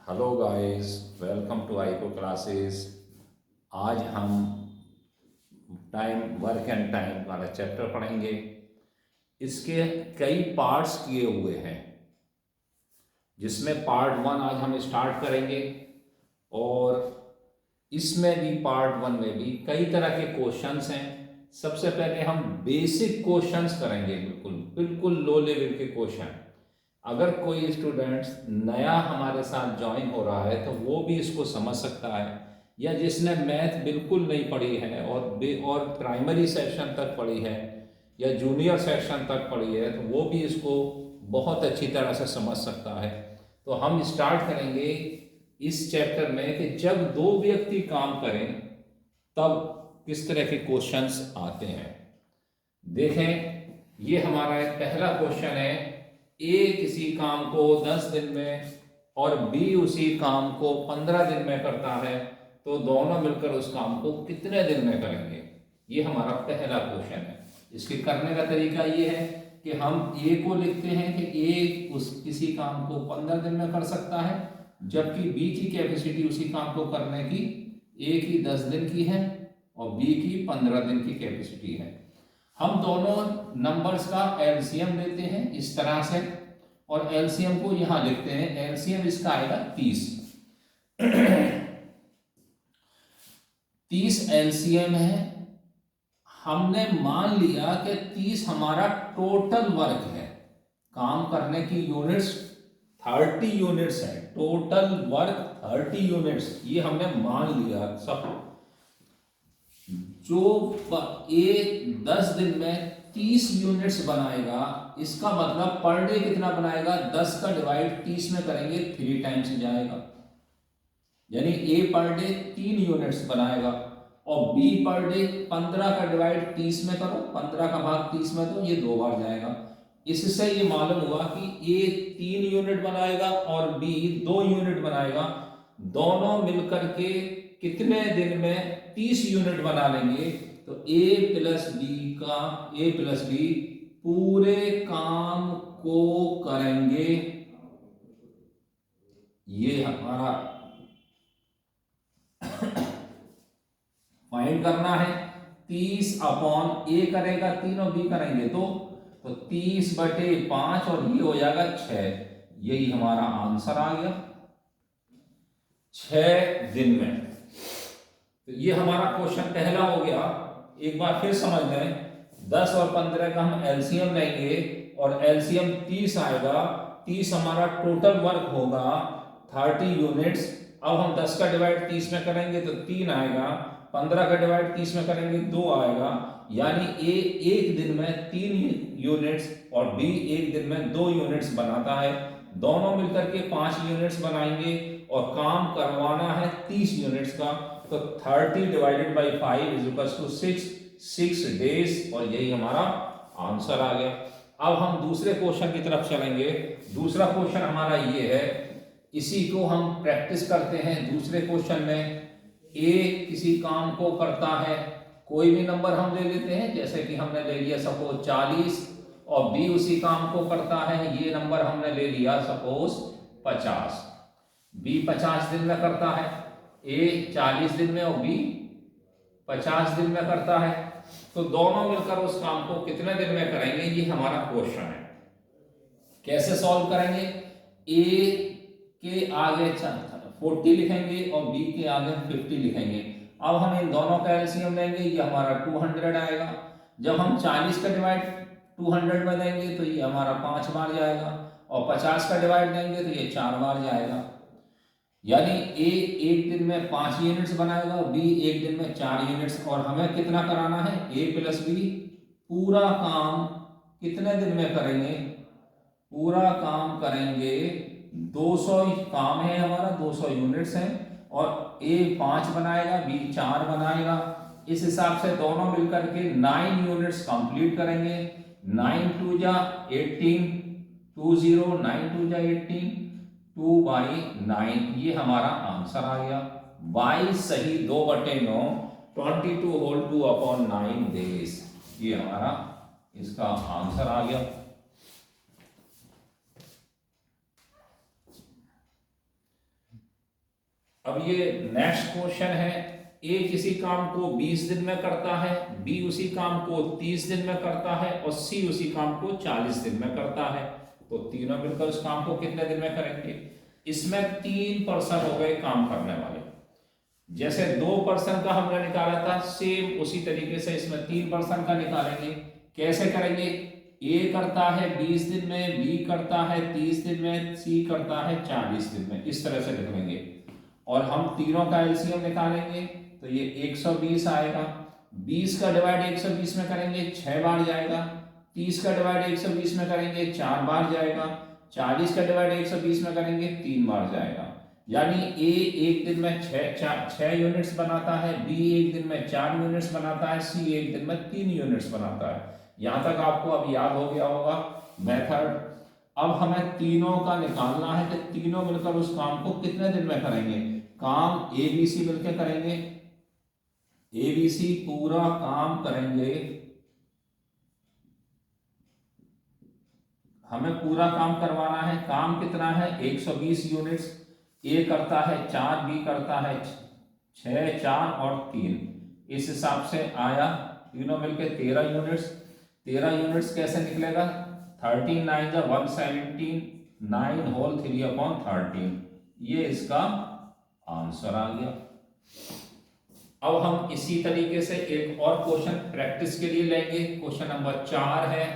Hello guys, welcome to Aiko classes. आज हम time work and time वाला chapter पढ़ेंगे। इसके कई पार्ट्स किए हुए हैं, जिसमें पार्ट 1 आज हम स्टार्ट करेंगे। और इसमें भी पार्ट 1 में भी कई तरह के क्वेश्चंस हैं। सबसे पहले हम बेसिक क्वेश्चंस करेंगे, बिल्कुल बिल्कुल लो लेवल के क्वेश्चन। अगर कोई स्टूडेंट्स नया हमारे साथ ज्वाइन हो रहा है तो वो भी इसको समझ सकता है, या जिसने मैथ बिल्कुल नहीं पढ़ी है और प्राइमरी सेक्शन तक पढ़ी है या जूनियर सेक्शन तक पढ़ी है तो वो भी इसको बहुत अच्छी तरह से समझ सकता है। तो हम स्टार्ट करेंगे इस चैप्टर में कि जब दो व्यक्ति काम करें तब किस तरह के क्वेश्चंस आते हैं। देखें, ये हमारा एक पहला क्वेश्चन है। ए किसी काम को 10 दिन में और बी उसी काम को 15 दिन में करता है, तो दोनों मिलकर उस काम को कितने दिन में करेंगे? ये हमारा पहला क्वेश्चन है। इसके करने का तरीका ये है कि हम ए को लिखते हैं कि ए उस किसी काम को 15 दिन में कर सकता है, जबकि बी की कैपेसिटी उसी काम को करने की ए की 10 दिन की है और बी की 15 दिन की कैपेसिटी है। हम दोनों नंबर्स का एलसीएम लेते हैं इस तरह से, और एलसीएम को यहां लिखते हैं। एलसीएम इसका आएगा 30। 30 एलसीएम है। हमने मान लिया कि 30 हमारा टोटल वर्क है, काम करने की यूनिट्स 30 यूनिट्स है, टोटल वर्क 30 यूनिट्स, ये हमने मान लिया सब। जो ए 10 दिन में 30 यूनिट्स बनाएगा, इसका मतलब पर डे कितना बनाएगा? 10 का डिवाइड 30 में करेंगे 3 टाइम्स जाएगा, यानी ए पर डे 3 यूनिट्स बनाएगा। और बी पर डे 15 का डिवाइड 30 में करो, 15 का भाग 30 में दो, ये 2 बार जाएगा। इससे ये मालूम हुआ कि ए 3 यूनिट बनाएगा और बी 2 यूनिट बनाएगा। दोनों मिलकर के कितने दिन में 30 यूनिट बना लेंगे? तो ए प्लस बी पूरे काम को करेंगे। ये हमारा फाइंड करना है। 30 अपॉन ए करेगा 3 और बी करेंगे 2, तो 30/5 और ये हो जाएगा 6। यही हमारा आंसर आ गया, 6 दिन में। तो ये हमारा क्वेश्चन पहला हो गया। एक बार फिर समझ लें, 10 और 15 का हम एलसीएम लेंगे और एलसीएम 30 आएगा। 30 हमारा टोटल वर्क होगा 30 यूनिट्स। अब हम 10 का डिवाइड 30 में करेंगे तो 3 आएगा, 15 का डिवाइड 30 में करेंगे 2 आएगा, यानी ए एक दिन में 3 यूनिट्स और बी एक दिन में 2 यूनिट्स बनाता है। दोनों मिलकर के 5 यूनिट्स बनाएंगे और काम करवाना है 30 यूनिट्स का। तो 30 divided by 5 is equal to 6 days, और यही हमारा आंसर आ गया। अब हम दूसरे क्वेश्चन की तरफ चलेंगे। दूसरा क्वेश्चन हमारा ये है, इसी को हम प्रैक्टिस करते हैं। दूसरे क्वेश्चन में ए किसी काम को करता है, कोई भी नंबर हम ले लेते हैं, जैसे कि हमने ले लिया सपोज 40, और बी उसी काम को करता है, ये नंबर हमने ले लिया सपोज 50। बी 50 दिन में करता है, ए 40 दिन में और बी 50 दिन में करता है, तो दोनों मिलकर उस काम को कितने दिन में करेंगे? ये हमारा क्वेश्चन है। कैसे सॉल्व करेंगे? ए के आगे 40 लिखेंगे और बी के आगे 50 लिखेंगे। अब हम इन दोनों का एलसीएम लेंगे, ये हमारा 200 आएगा। जब हम 40 का डिवाइड 200 में देंगे तो ये हमारा 5 बार जाएगा, और 50 का डिवाइड देंगे तो ये 4 बार जाएगा। यानी ए एक दिन में 5 यूनिट्स बनाएगा और बी एक दिन में 4 यूनिट्स। और हमें कितना कराना है? ए प्लस बी पूरा काम कितने दिन में करेंगे? पूरा काम करेंगे 200 काम है हमारा, 200 यूनिट्स हैं, और ए 5 बनाएगा, बी 4 बनाएगा। इस हिसाब से दोनों मिलकर के 9 यूनिट्स कंप्लीट करेंगे। 9 2 जा 18, 20 9 2 जा 18, 2/9, ये हमारा आंसर आ गया। 22 सही 2/9, 22 होल 2/9 डेज, ये हमारा इसका आंसर आ गया। अब ये नेक्स्ट क्वेश्चन है, ए किसी काम को 20 दिन में करता है, बी उसी काम को 30 दिन में करता है और सी उसी काम को 40 दिन में करता है। तो तीनों मिलकर उस काम को कितने दिन में करेंगे? इसमें 3 पर्सन हो गए काम करने वाले। जैसे 2 पर्सन का हमने निकाला था, सेम उसी तरीके से इसमें 3 पर्सन का निकालेंगे। कैसे करेंगे? ए करता है 20 दिन में, बी करता है 30 दिन में, सी करता है 40 दिन में। इस तरह से लिख लेंगे और हम तीनों का एलसीएम निकालेंगे तो ये 120 आएगा। 20 का डिवाइड 120 में करेंगे 6 बार जाएगा। 30 का डिवाइड 120 में करेंगे 4 बार जाएगा। 40 का डिवाइड 120 में करेंगे 3 बार जाएगा। यानी ए एक दिन में 6 यूनिट्स बनाता है, बी एक दिन में 4 यूनिट्स बनाता है, सी एक दिन में 3 यूनिट्स बनाता है। यहां तक आपको अब याद हो गया होगा मेथड। अब हमें तीनों का निकालना है कि तीनों मिलकर उस काम को कितने दिन में करेंगे। काम ए बी सी मिलकर करेंगे, ए बी सी पूरा काम करेंगे। हमें पूरा काम करवाना है। काम कितना है? 120 यूनिट्स। ए करता है 4, बी करता है 6, 4 और 3। इस हिसाब से आया तीनों मिलकर 13 यूनिट्स। 13 यूनिट्स कैसे निकलेगा? 13 9 जा 117, 9 होल 3/13। ये इसका आंसर आ गया। अब हम इसी तरीके से एक और क्वेश्चन प्रैक्टिस के लिए लेंगे। क्वेश्चन नंबर 4 है।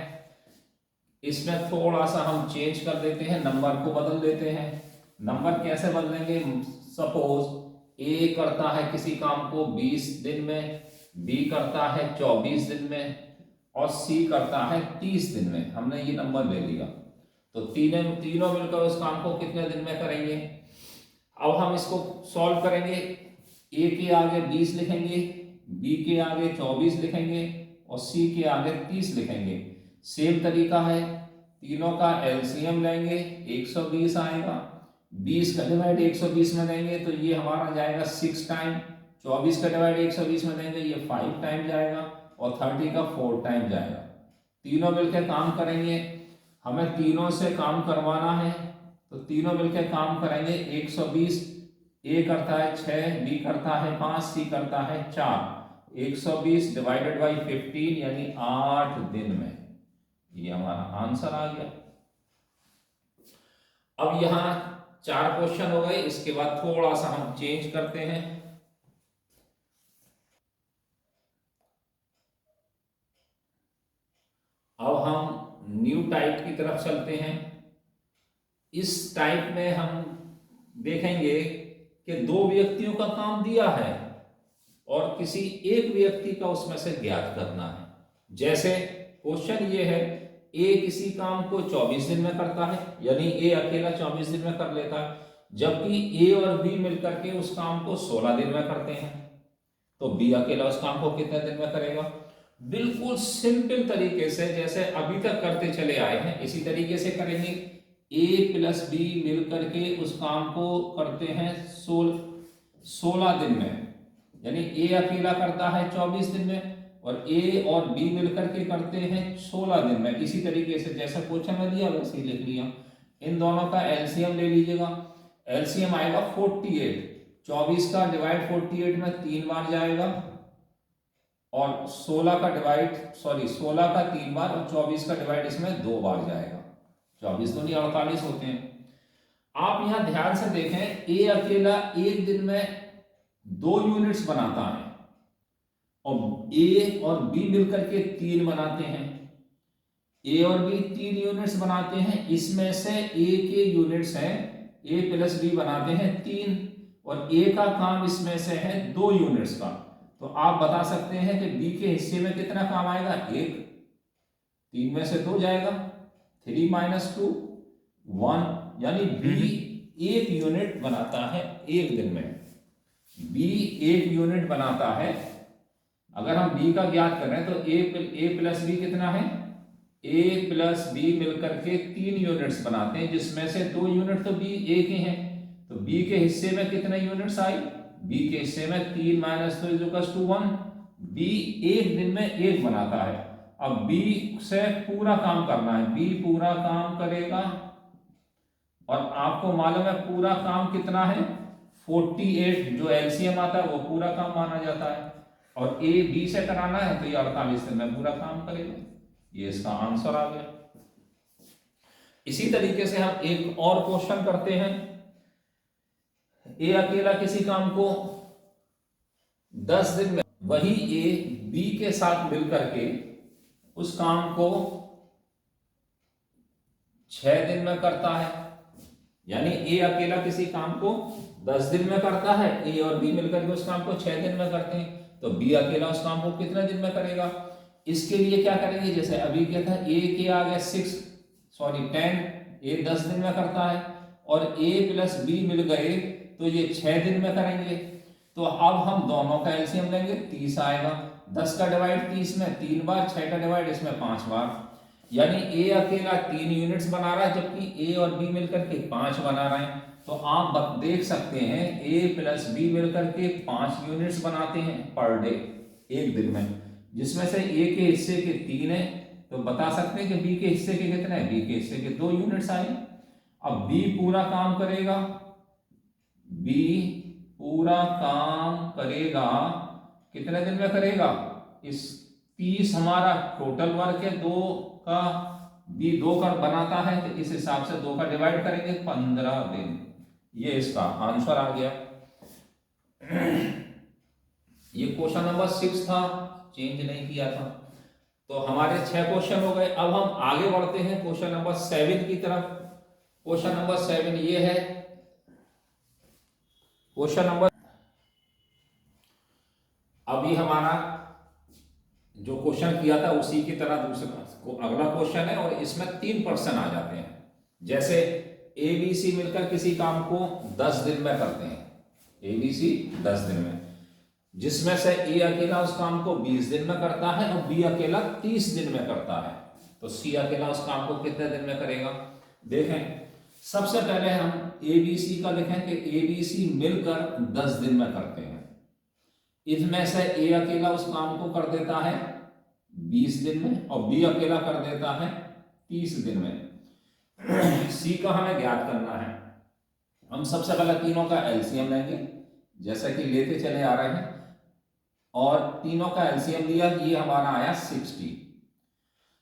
इसमें थोड़ा सा हम चेंज कर देते हैं, नंबर को बदल देते हैं। नंबर कैसे बदलेंगे? सपोज ए करता है किसी काम को 20 दिन में, बी करता है 24 दिन में और सी करता है 30 दिन में। हमने ये नंबर ले लिया तो तीनों मिलकर उस काम को कितने दिन में करेंगे। अब हम इसको सॉल्व करेंगे। ए के आगे 20 लिखेंगे, बी के आगे 24 लिखेंगे और सी के आगे 30 लिखेंगे। सेम तरीका है, तीनों का एलसीएम लेंगे, 120 आएगा। 20 का डिवाइड 120 में देंगे तो ये हमारा जाएगा 6 टाइम। 24 का डिवाइड 120 में देंगे ये 5 टाइम जाएगा और 30 का 4 टाइम जाएगा। तीनों मिलकर काम करेंगे। हमें तीनों से काम करवाना है तो तीनों मिलकर काम करेंगे। 120 ए करता है 6, बी करता है 5, सी करता है 4। 120 डिवाइडेड बाई 15 यानी 8 दिन में। ये हमारा आंसर आ गया। अब यहां 4 क्वेश्चन हो गए। इसके बाद थोड़ा सा हम चेंज करते हैं। अब हम न्यू टाइप की तरफ चलते हैं। इस टाइप में हम देखेंगे कि 2 व्यक्तियों का काम दिया है और किसी एक व्यक्ति का उसमें से ज्ञात करना है। जैसे क्वेश्चन ये है, ए किसी काम को 24 दिन में करता है, यानी ए अकेला 24 दिन में कर लेता है, जबकि ए और बी मिलकर के उस काम को 16 दिन में करते हैं। तो बी अकेला उस काम को कितने दिन में करेगा? बिल्कुल सिंपल तरीके से जैसे अभी तक करते चले आए हैं इसी तरीके से करेंगे। ए प्लस बी मिलकर के उस काम को करते हैं 16 दिन में, यानी ए अकेला करता है 24 दिन में और ए और बी मिलकर के करते हैं 16 दिन में। इसी तरीके से जैसा क्वेश्चन में दिया वैसे ही लिख लिया। इन दोनों का एलसीएम ले लीजिएगा। एलसीएम आएगा 48। 24 का डिवाइड 48 में 3 बार जाएगा और 16 का 3 बार और 24 का डिवाइड इसमें 2 बार जाएगा। 24 दूनी 48 होते हैं। आप यहां ध्यान से देखें, ए अकेला एक दिन में 2 यूनिट्स बनाता है और ए और बी मिलकर के 3 बनाते हैं। ए और बी 3 यूनिट्स बनाते हैं। इसमें से ए के यूनिट्स हैं, ए प्लस बी बनाते हैं 3 और ए का काम इसमें से है 2 यूनिट्स का। तो आप बता सकते हैं कि बी के हिस्से में कितना काम आएगा? 1। 3 में से 2 जाएगा, 3 - 2 1, यानी बी 1 यूनिट बनाता है एक दिन में। बी 1 यूनिट बनाता है। अगर हम बी का ज्ञात कर रहे हैं तो ए प्लस बी कितना है? ए प्लस बी मिलकर के 3 यूनिट्स बनाते हैं, जिसमें से 2 यूनिट तो बी ए के हैं। तो बी के हिस्से में कितने यूनिट्स आई? बी के हिस्से में 3 - 2 = 1। बी एक दिन में 1 बनाता है। अब बी से पूरा काम करना है, बी पूरा काम करेगा और आपको मालूम है पूरा काम कितना है? 48 जो एलसीएम आता है वो पूरा काम माना जाता है, और ए बी से कराना है तो ये 48 दिन में पूरा काम करेगा। ये इसका आंसर आ गया। इसी तरीके से हम एक और क्वेश्चन करते हैं। ए अकेला किसी काम को 10 दिन में, वही ए बी के साथ मिलकर के उस काम को 6 दिन में करता है। यानी ए अकेला किसी काम को 10 दिन में करता है, ए और बी मिलकर के उस काम को 6 दिन में करते हैं, तो बी अकेला उस काम को कितने दिन में करेगा? इसके लिए क्या करेंगे, जैसे अभी क्या था, ए के आ गया 10, ए 10 दिन में करता है और ए प्लस बी मिल गए तो ये 6 दिन में करेंगे। तो अब हम दोनों का एलसीएम लेंगे, 30 आएगा। 10 का डिवाइड 30 में 3 बार, 6 का डिवाइड इसमें 5 बार, यानी ए अकेला 3 यूनिट्स बना रहा है जबकि ए और बी मिलकर के 5 बना रहे हैं। तो आप देख सकते हैं ए प्लस बी मिलकर के 5 यूनिट्स बनाते हैं पर डे, एक दिन में, जिसमें से ए के हिस्से के 3 है, तो बता सकते हैं कि बी के हिस्से के कितने हैं, बी के हिस्से के 2 यूनिट्स आए। अब बी पूरा काम करेगा, बी पूरा काम करेगा कितने दिन में करेगा? इस 30 हमारा टोटल वर्क है, 2 का बी 2 का बनाता है, तो इस हिसाब से 2 का डिवाइड करेंगे 15 दिन। ये इसका आंसर आ गया। ये क्वेश्चन नंबर 6 था, चेंज नहीं किया था। तो हमारे 6 क्वेश्चन हो गए। अब हम आगे बढ़ते हैं क्वेश्चन नंबर 7 की तरफ। क्वेश्चन नंबर 7 ये है, क्वेश्चन नंबर, अभी हमारा जो क्वेश्चन किया था उसी की तरह दूसरा अगला क्वेश्चन है, और इसमें 3% आ जाते हैं। जैसे ए बी सी मिलकर किसी काम को 10 दिन में करते हैं, ए बी सी 10 दिन में, जिसमें से ए अकेला उस काम को 20 दिन में करता है और बी अकेला 30 दिन में करता है, तो सी अकेला उस काम को कितने दिन में करेगा? देखें, सबसे पहले हम ए बी सी का लिखें कि ए बी सी मिलकर 10 दिन में करते हैं। इसमें से ए अकेला उस काम को कर देता है 20 दिन में और बी अकेला कर देता है 30 दिन में। सी का हमें ज्ञात करना है। हम सबसे पहले तीनों का एलसीएम लेंगे, जैसा कि लेते चले आ रहे हैं, और तीनों का एलसीएम लिया, ये हमारा आया 60।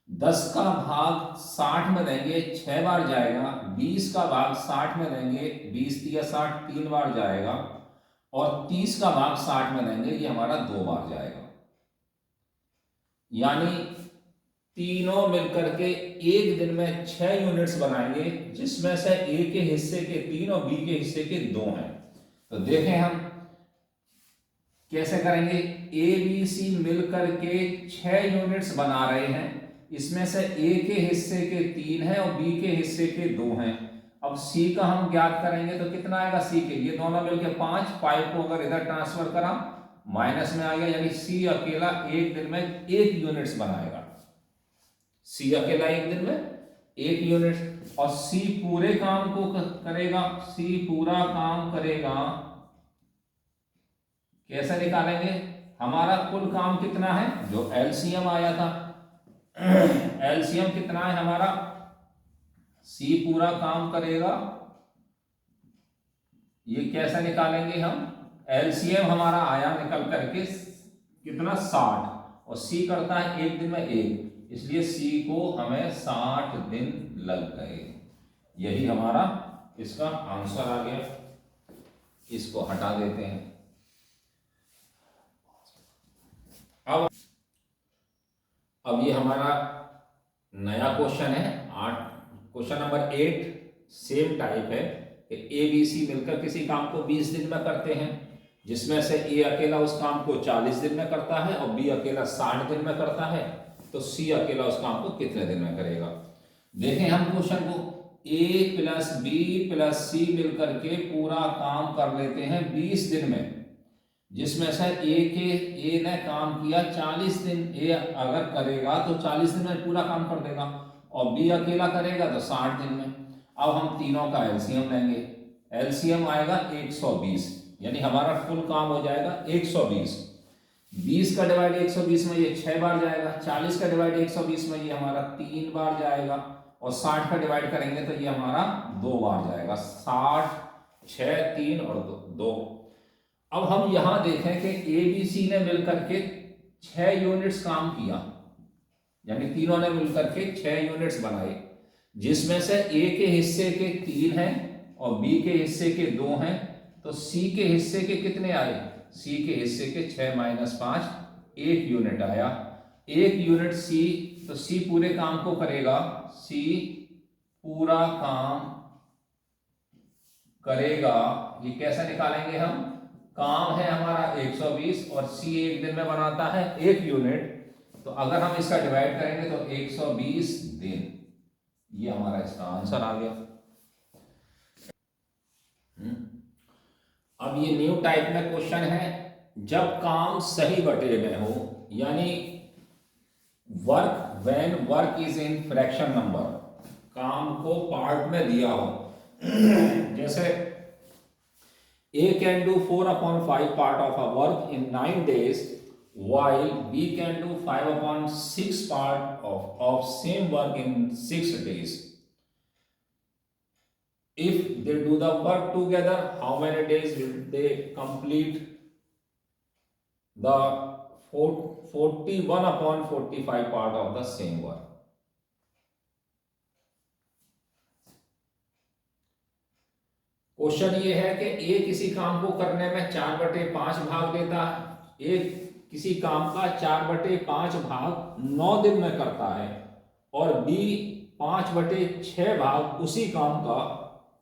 10 का भाग 60 में देंगे, 6 बार जाएगा। 20 का भाग 60 में देंगे, 20 या 60 3 बार जाएगा, और 30 का भाग 60 में देंगे, ये हमारा 2 बार जाएगा। यानी तीनों मिलकर के एक दिन में 6 यूनिट्स बनाएंगे, जिसमें से ए के हिस्से के 3 और बी के हिस्से के 2 हैं। तो देखें हम कैसे करेंगे। ए बी सी मिलकर के 6 यूनिट्स बना रहे हैं, इसमें से ए के हिस्से के 3 हैं और बी के हिस्से के 2 हैं। अब सी का हम ज्ञात करेंगे तो कितना आएगा? सी के ये दोनों मिलकर 5 को अगर इधर ट्रांसफर करा माइनस में आ गया, यानी सी अकेला एक दिन में 1 यूनिट्स बनाएगा। सी अकेला एक दिन में 1 यूनिट, और सी पूरे काम को करेगा, सी पूरा काम करेगा। कैसे निकालेंगे? हमारा कुल काम कितना है, जो एलसीएम आया था, एलसीएम कितना है हमारा? सी पूरा काम करेगा, ये कैसे निकालेंगे हम? एलसीएम हमारा आया निकल करके कितना? 60, और सी करता है एक दिन में 1, इसलिए सी को हमें 60 दिन लग गए। यही हमारा इसका आंसर आ गया। इसको हटा देते हैं। अब ये हमारा नया क्वेश्चन है, क्वेश्चन नंबर 8, सेम टाइप है कि ए बी सी मिलकर किसी काम को 20 दिन में करते हैं, जिसमें से ए अकेला उस काम को 40 दिन में करता है और बी अकेला 60 दिन में करता है, तो सी अकेला उस काम को कितने दिन में करेगा? देखें हम क्वेश्चन को, ए प्लस बी प्लस सी मिलकर के पूरा काम कर लेते हैं 20 दिन में, जिसमें से ए ने काम किया 40 दिन। ए अगर करेगा तो 40 दिन में पूरा काम कर देगा, और बी अकेला करेगा तो 60 दिन में। अब हम तीनों का एलसीएम लेंगे, एलसीएम आएगा 120, यानी हमारा कुल काम हो जाएगा 120। 20 का डिवाइड 120 में ये 6 बार जाएगा, 40 का डिवाइड 120 में ये हमारा 3 बार जाएगा, और 60 का डिवाइड करेंगे तो ये हमारा 2 बार जाएगा। 60 6, 3 और 2। अब हम यहां देखें कि ए बी सी ने मिलकर के 6 यूनिट्स काम किया, यानी तीनों ने मिलकर के 6 यूनिट्स बनाए, जिसमें से ए के हिस्से के 3 हैं और बी के हिस्से के 2 हैं। तो सी के हिस्से के कितने आए? सी के हिस्से के 6 - 5, 1 यूनिट आया। 1 यूनिट सी, तो सी पूरे काम को करेगा, सी पूरा काम करेगा। ये कैसे निकालेंगे हम? काम है हमारा 120 और सी एक दिन में बनाता है 1 यूनिट, तो अगर हम इसका डिवाइड करेंगे तो 120 दिन, ये हमारा इसका आंसर आ गया। अब ये न्यू टाइप में क्वेश्चन है, जब काम सही बटे में हो, यानी work when work is in fraction number, काम को पार्ट में दिया हो। जैसे A can do 4/5 part of a work in 9 days, while B can do 5/6 part of same work in 6 days. If they do the work together, how many days will they complete the 41/45 part of the same work? Question ये है कि ए किसी काम को करने में 4/5 भाग लेता है, ए किसी काम का 4/5 भाग 9 दिन में करता है, और बी 5/6 भाग उसी काम का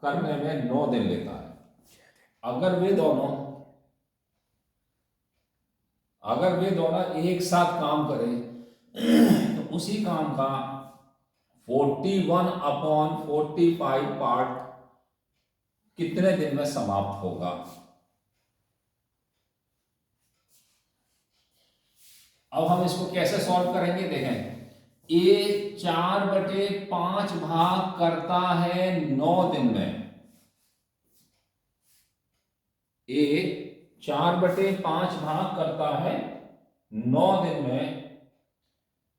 करने में 9 दिन लेता है। अगर वे दोनों एक साथ काम करें तो उसी काम का 41/45 पार्ट कितने दिन में समाप्त होगा? अब हम इसको कैसे सॉल्व करेंगे, देखें। ए 4/5 भाग करता है 9 दिन में, ए 4/5 भाग करता है 9 दिन में,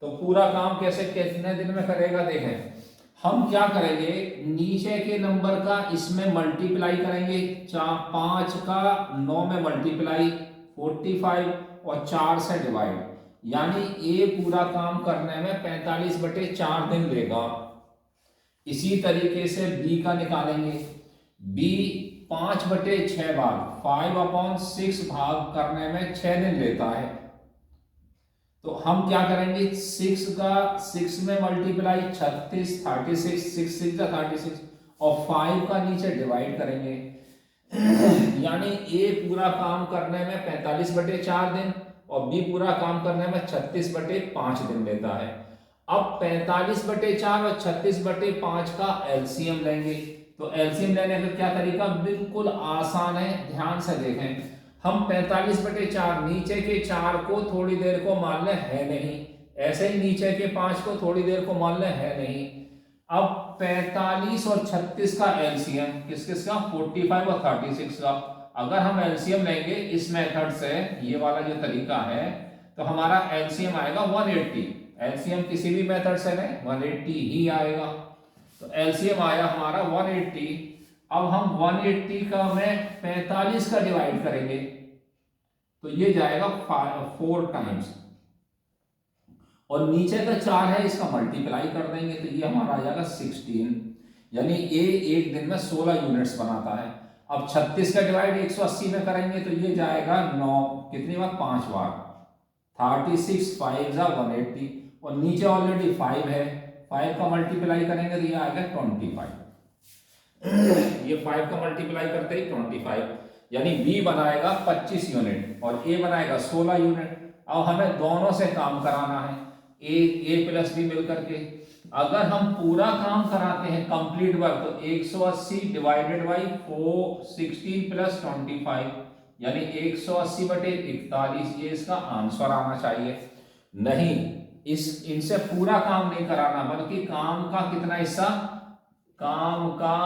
तो पूरा काम कैसे कितने दिन में करेगा? देखें, हम क्या करेंगे, नीचे के नंबर का इसमें मल्टीप्लाई करेंगे, 5 का 9 में मल्टीप्लाई 45 और 4 से डिवाइड, यानी ए पूरा काम करने में 45/4 दिन लेगा। इसी तरीके से बी का निकालेंगे, बी 5/6 भाग 5/6 भाग करने में 6 दिन लेता है, तो हम क्या करेंगे, 6 का 6 में मल्टीप्लाई 36, 36, 6 6 का 36 और 5 का नीचे डिवाइड करेंगे, यानी ए पूरा काम करने में 45/4 दिन और बी पूरा काम करने में 36/5 दिन लेता है। अब 45/4 और 36/5 का एलसीएम लेंगे, तो एलसीएम लेने का क्या तरीका, बिल्कुल आसान है, ध्यान से देखें। हम 45/4 नीचे के 4 को थोड़ी देर को मान लें है नहीं, ऐसे ही नीचे के 5 को थोड़ी देर को मान लें है नहीं। अब 45 और 36 का एलसीएम किसका, 45 और 36 का। अगर हम एलसीएम लेंगे इस मेथड से, ये वाला जो तरीका है, तो हमारा एलसीएम आएगा 180। एलसीएम किसी भी मेथड से लें 180 ही आएगा, तो एलसीएम आया हमारा 180। अब हम 180 का में 45 का डिवाइड करेंगे, तो ये जाएगा 4 टाइम्स, और नीचे का 4 है, इसका मल्टीप्लाई कर देंगे, तो ये हमारा आ जाएगा 16, यानी ए एक दिन में 16 यूनिट्स बनाता है। अब 36 का डिवाइड 180 में करेंगे, तो ये जाएगा 9, कितनी बार, 5 बार, 36 5 जा 180, और नीचे ऑलरेडी 5 है, 5 का मल्टीप्लाई करेंगे तो ये आएगा 25। ये 5 का मल्टीप्लाई करते ही 25, यानी बी बनाएगा 25 यूनिट और ए बनाएगा 16 यूनिट। अब हमें दोनों से काम कराना है, ए प्लस बी मिलकर के। अगर हम पूरा काम कराते हैं कंप्लीट वर्क, तो 180 डिवाइडेड बाई 416 प्लस 25, यानी 180/41, ये इसका आंसर आना चाहिए। नहीं, इनसे पूरा काम नहीं कराना, बल्कि काम का कितना हिस्सा, काम का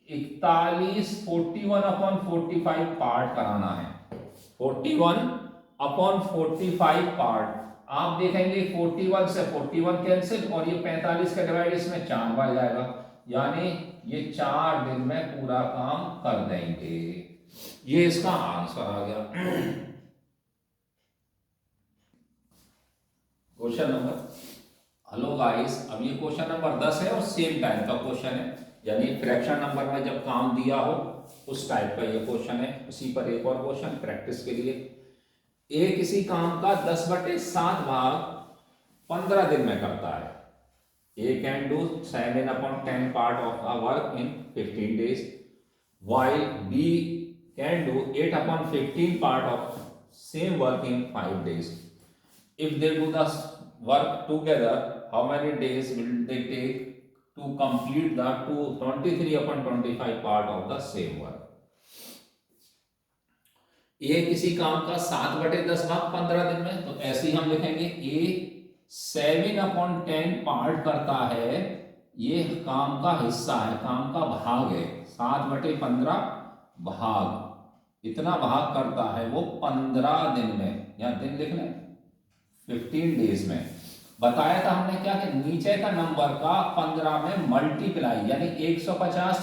41/45 पार्ट कराना है, 41/45 पार्ट। आप देखेंगे 41 से 41 कैंसिल, और ये 45 का डिवाइड इसमें 4 बार जाएगा, यानी ये 4 दिन में पूरा काम कर देंगे। ये इसका आंसर आ गया। क्वेश्चन नंबर, हेलो गाइस, अब ये क्वेश्चन नंबर 10 है और सेम टाइप का क्वेश्चन है, यानी फ्रैक्शन नंबर में जब काम दिया हो उस टाइप का ये क्वेश्चन है। उसी पर एक और क्वेश्चन प्रैक्टिस के लिए। ए किसी काम का 10/7 भाग 15 दिन में करता है। A can do 7/10 part of a work in 15 days, while B can do 8/15 part of same work in 5 days. If they do the work together, how many days will they take to complete the 23/25 part of the same work? ए किसी काम का 7/10 भाग 15 दिन में, तो ऐसे ही हम लिखेंगे ए 7/10 पार्ट करता है। ये काम का हिस्सा है, काम का भाग है। 7/15 भाग, इतना भाग करता है वो 15 दिन में, या दिन लिख लें 15 डेज में। बताया था हमने क्या कि नीचे का नंबर का 15 में मल्टीप्लाई यानी 150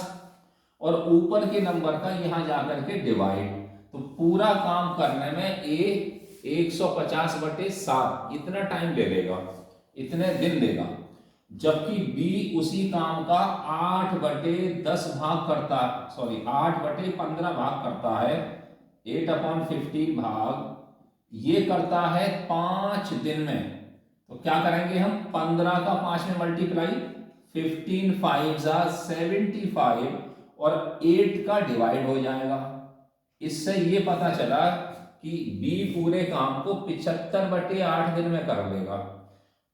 और ऊपर के नंबर का यहां जाकर के डिवाइड, तो पूरा काम करने में ए 150/7 इतना टाइम ले लेगा, इतने दिन लेगा। जबकि बी उसी काम का 8/10 भाग करता, सॉरी 8/15 भाग करता है, 8/15 भाग ये करता है 5 दिन में। तो क्या करेंगे हम, 15 का 5 में मल्टीप्लाई, 15 5 75 और 8 का डिवाइड हो जाएगा। इससे ये पता चला कि बी पूरे काम को 75/8 दिन में कर लेगा।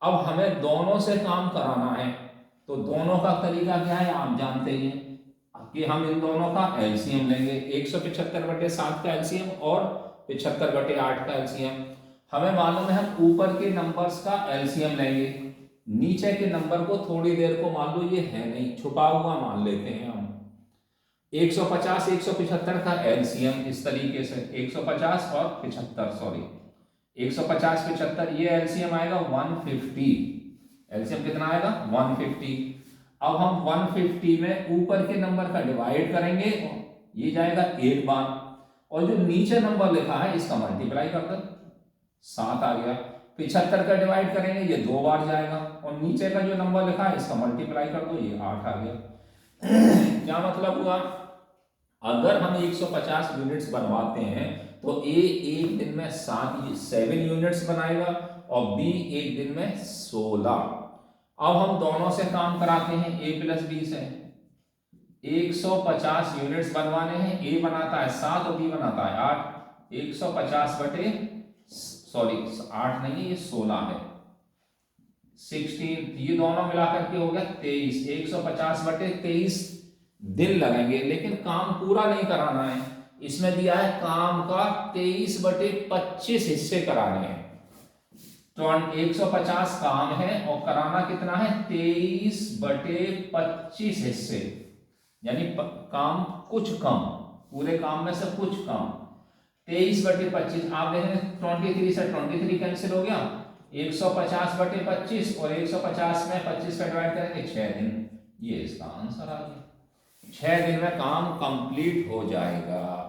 अब हमें दोनों से काम कराना है, तो दोनों का तरीका क्या है आप जानते ही हैं कि हम इन दोनों का एलसीएम लेंगे। 175/7 का एलसीएम और 75/8 का एलसीएम। हमें मालूम है हम ऊपर के नंबर्स का एलसीएम लेंगे, नीचे के नंबर को थोड़ी देर को मान लो ये है नहीं, छुपा हुआ मान लेते हैं हम। 150 175 का एलसीएम इस तरीके से 150 और 75, सॉरी 150 75, ये एलसीएम आएगा 150। एलसीएम कितना आएगा 150। अब हम 150 में ऊपर के नंबर का डिवाइड करेंगे, ये जाएगा एक बार, और जो नीचे नंबर लिखा है इसका मल्टीप्लाई कर दो, 7 आ गया। 75 का डिवाइड करेंगे, ये 2 बार जाएगा, और नीचे का जो नंबर लिखा है इसका मल्टीप्लाई कर दो, ये 8 आ गया। क्या मतलब हुआ, अगर हम 150 यूनिट्स बनवाते हैं तो ए एक दिन में 7 यूनिट्स बनाएगा और बी एक दिन में 16। अब हम दोनों से काम कराते हैं a + b से। 150 यूनिट्स बनवाने हैं, ए बनाता है 7 और बी बनाता है 8। 150 बटे, सॉरी 8 नहीं ये 16 है, 16, ये दोनों मिलाकर के हो गया 23। 150/23 दिन लगेंगे, लेकिन काम पूरा नहीं कराना है। इसमें दिया है काम का 23/25 हिस्से कराने हैं। तो 150 काम है और कराना कितना है 23/25 हिस्से, यानी काम कुछ कम, पूरे काम में से कुछ कम। 23/25 आप देखेंगे 23 से 23 कैंसिल हो गया, 150/25 और 150 में 25 का डिवाइड करेंगे 6 दिन। ये इसका आंसर आ गया। 6 दिन में काम कंप्लीट हो जाएगा।